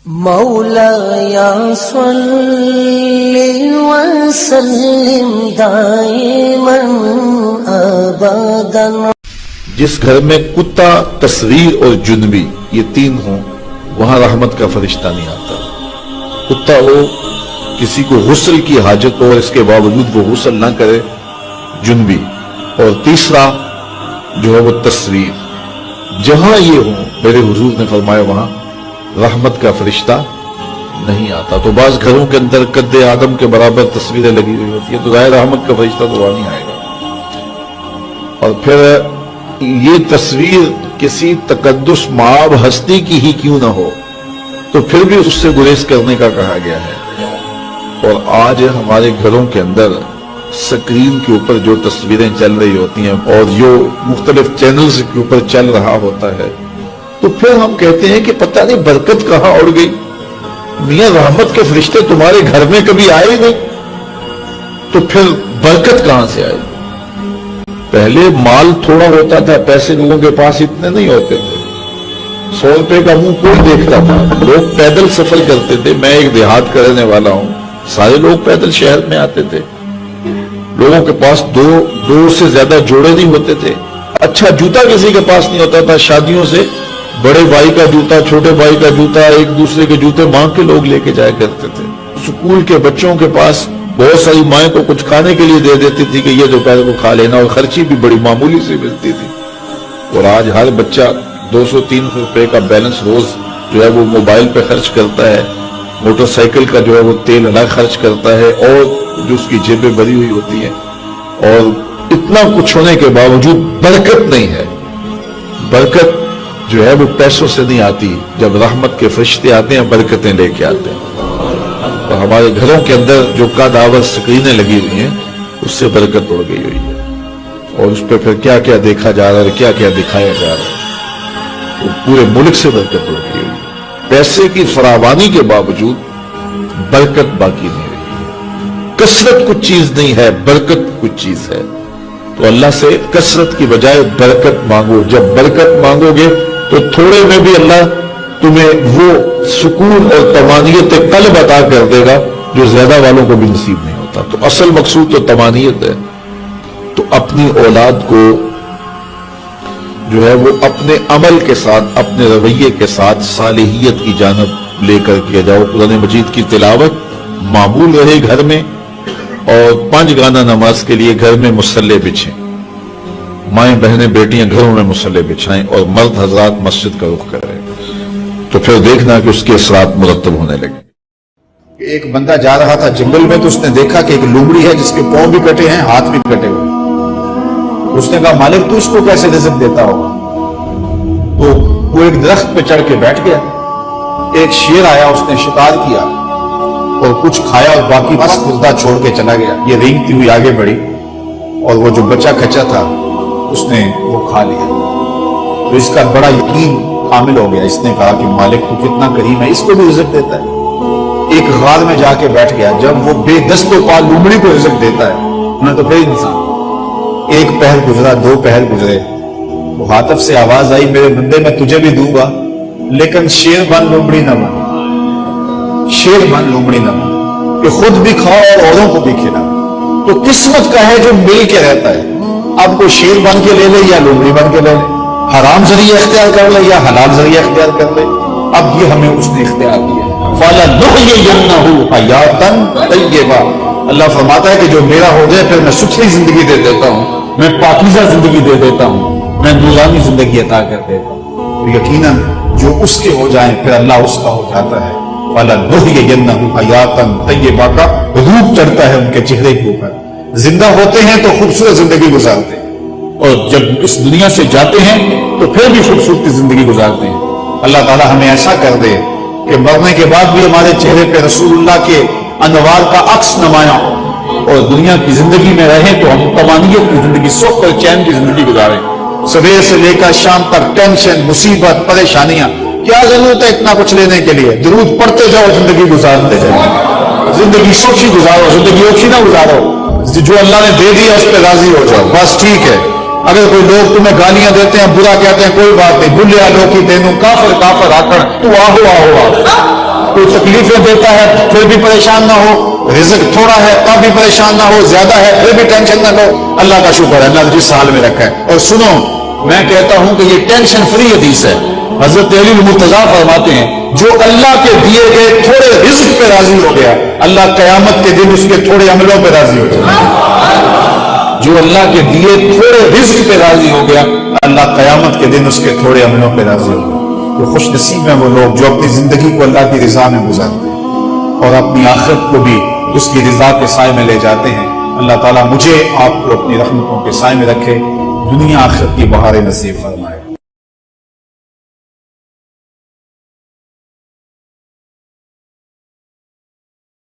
مولایا صلی وسلم دائما ابدا۔ جس گھر میں کتا، تصویر اور جنبی یہ تین ہوں وہاں رحمت کا فرشتہ نہیں آتا۔ کتا ہو، کسی کو غسل کی حاجت ہو اور اس کے باوجود وہ غسل نہ کرے، جنبی، اور تیسرا جو ہے وہ تصویر، جہاں یہ ہوں میرے حضور نے فرمایا وہاں رحمت کا فرشتہ نہیں آتا۔ تو بعض گھروں کے اندر قد آدم کے برابر تصویریں لگی ہوئی ہوتی ہیں تو ظاہر رحمت کا فرشتہ تو وہاں نہیں آئے گا۔ اور پھر یہ تصویر کسی تقدس مآب ہستی کی ہی کیوں نہ ہو تو پھر بھی اس سے گریز کرنے کا کہا گیا ہے۔ اور آج ہمارے گھروں کے اندر سکرین کے اوپر جو تصویریں چل رہی ہوتی ہیں اور جو مختلف چینلز کے اوپر چل رہا ہوتا ہے تو پھر ہم کہتے ہیں کہ پتہ نہیں برکت کہاں اڑ گئی، میاں رحمت کے فرشتے تمہارے گھر میں کبھی آئے نہیں تو پھر برکت کہاں سے آئے؟ پہلے مال تھوڑا ہوتا تھا، پیسے لوگوں کے پاس اتنے نہیں ہوتے تھے، 100 روپے کا منہ کوئی دیکھتا تھا، لوگ پیدل سفر کرتے تھے۔ میں ایک دیہات کا رہنے والا ہوں، سارے لوگ پیدل شہر میں آتے تھے، لوگوں کے پاس دو سے زیادہ جوڑے نہیں ہوتے تھے، اچھا جوتا کسی کے پاس نہیں ہوتا تھا، شادیوں سے بڑے بھائی کا جوتا، چھوٹے بھائی کا جوتا، ایک دوسرے کے جوتے مانگ کے لوگ لے کے جایا کرتے تھے۔ سکول کے بچوں کے پاس بہت ساری مائیں کو کچھ کھانے کے لیے دے دیتی تھی کہ یہ دوپہر کو کھا لینا، اور خرچی بھی بڑی معمولی سے ملتی تھی۔ اور آج ہر بچہ 200-300 روپے کا بیلنس روز جو ہے وہ موبائل پہ خرچ کرتا ہے، موٹر سائیکل کا جو ہے وہ تیل الگ خرچ کرتا ہے، اور جو اس کی جیبیں بھری ہوئی ہوتی ہیں، اور اتنا کچھ ہونے کے باوجود برکت نہیں ہے۔ برکت جو ہے وہ پیسوں سے نہیں آتی، جب رحمت کے فرشتے آتے ہیں برکتیں لے کے آتے ہیں۔ اور ہمارے گھروں کے اندر جو قادآور سکرینیں لگی ہوئی ہیں اس سے برکت اڑ گئی ہوئی ہے، اور اس پہ پھر کیا کیا دیکھا جا رہا ہے، کیا کیا دکھایا جا رہا ہے، تو پورے ملک سے برکت اڑ گئی ہوئی ہے۔ پیسے کی فراوانی کے باوجود برکت باقی نہیں رہی۔ کثرت کچھ چیز نہیں ہے، برکت کچھ چیز ہے۔ تو اللہ سے کثرت کی بجائے برکت مانگو۔ جب برکت مانگو گے تو تھوڑے میں بھی اللہ تمہیں وہ سکون اور طمانینت قلب عطا کر دے گا جو زیادہ والوں کو بھی نصیب نہیں ہوتا۔ تو اصل مقصود تو طمانینت ہے۔ تو اپنی اولاد کو جو ہے وہ اپنے عمل کے ساتھ، اپنے رویے کے ساتھ صالحیت کی جانب لے کر کے جاؤ۔ قرآن مجید کی تلاوت معمول رہے گھر میں، اور 5 گانا نماز کے لیے گھر میں مصلے بچھیں، مائیں بہنیں بیٹیاں گھروں میں مصلے بچھائیں، اور مرد حضرات مسجد کا رخ کریں، تو پھر دیکھنا کہ اس کے اثرات مرتب ہونے لگے۔ ایک بندہ جا رہا تھا جنگل میں تو اس نے دیکھا کہ ایک لومڑی ہے جس کے پاؤں بھی کٹے ہیں، ہاتھ بھی کٹے ہوئے۔ اس نے کہا مالک تو اس کو کیسے رزق دیتا ہوگا؟ تو وہ ایک درخت پہ چڑھ کے بیٹھ گیا۔ ایک شیر آیا، اس نے شکار کیا اور کچھ کھایا اور باقی بس مردہ چھوڑ کے چلا گیا۔ یہ رینگتی ہوئی آگے بڑھی اور وہ جو بچہ کچا تھا اس نے وہ کھا لیا۔ تو اس کا بڑا یقین حامل ہو گیا۔ اس نے کہا کہ مالک تو کتنا کریم ہے، اس کو بھی رزق دیتا ہے۔ ایک غار میں جا کے بیٹھ گیا۔ جب وہ بے دست و پا لومڑی کو رزق دیتا ہے انہیں تو پھر انسان۔ ایک پہر گزرا، 2 پہر گزرے، وہ ہاتف سے آواز آئی میرے بندے میں تجھے بھی دوں گا لیکن شیر بن لومڑی نہ بن، شیر بن لومڑی نہ بن، کہ خود بھی کھاؤ اور اوروں کو بھی کھلا۔ تو قسمت کا ہے جو مل کے رہتا ہے۔ اب کوئی شیر بن کے لے لے یا لومڑی بن کے لے لے، حرام ذریعہ اختیار کر لے یا حلال ذریعہ اختیار کر لے، اب یہ ہمیں اس نے اختیار دیا۔ فَلَنُحْيِيَنَّهُ حَيَاةً طَيِّبَةً، اللہ فرماتا ہے کہ جو میرا ہو جائے پھر میں ستھری زندگی دے دیتا ہوں، میں پاکیزہ زندگی دے دیتا ہوں، میں نورانی زندگی عطا کر دیتا ہوں۔ اور یقیناً جو اس کے ہو جائیں پھر اللہ اس کا ہو جاتا ہے۔ فَلَنُحْيِيَنَّهُ حَيَاةً طَيِّبَةً کا روپ چڑھتا ہے ان کے چہرے کے اوپر۔ زندہ ہوتے ہیں تو خوبصورت زندگی گزارتے ہیں، اور جب اس دنیا سے جاتے ہیں تو پھر بھی خوبصورت زندگی گزارتے ہیں۔ اللہ تعالی ہمیں ایسا کر دے کہ مرنے کے بعد بھی ہمارے چہرے پہ رسول اللہ کے انوار کا عکس نمایاں ہو، اور دنیا کی زندگی میں رہیں تو ہم طمانینت کی زندگی، سکھ اور چین کی زندگی گزاریں۔ صبح سے لے کر شام تک ٹینشن، مصیبت، پریشانیاں، کیا ضرورت ہے اتنا کچھ لینے کے لیے؟ درود پڑھتے جاؤ، زندگی گزارتے جاؤ، زندگی سوچی گزارو، زندگی اوکھی نہ گزارو۔ جو اللہ نے دے دیا اس پہ راضی ہو جاؤ، بس ٹھیک ہے۔ اگر کوئی لوگ تمہیں گالیاں دیتے ہیں، برا کہتے ہیں، کوئی بات نہیں، بھلیا لوکی دینوں کافر کافر آکڑ تو آہو آہو آہو۔ کوئی تکلیفیں دیتا ہے پھر بھی پریشان نہ ہو، رزق تھوڑا ہے تب بھی پریشان نہ ہو، زیادہ ہے پھر بھی ٹینشن نہ لو، اللہ کا شکر ہے، اللہ نے جس حال میں رکھا ہے۔ اور سنو، میں کہتا ہوں کہ یہ ٹینشن فری حدیث ہے۔ حضرت علی المرتضیٰ فرماتے ہیں جو اللہ کے دیے گئے تھوڑے رزق پہ راضی ہو گیا، اللہ قیامت کے دن اس کے تھوڑے عملوں پہ راضی ہو جائے۔ جو اللہ کے دیے تھوڑے رزق پہ راضی ہو گیا، اللہ قیامت کے دن اس کے تھوڑے عملوں پہ راضی ہو گیا۔ تو خوش نصیب ہیں وہ لوگ جو اپنی زندگی کو اللہ کی رضا میں گزارتے ہیں اور اپنی آخرت کو بھی اس کی رضا کے سائے میں لے جاتے ہیں۔ اللہ تعالیٰ مجھے آپ کو اپنی رحمتوں کے سائے میں رکھے، دنیا آخرت کی بہاریں نصیب فرمائے۔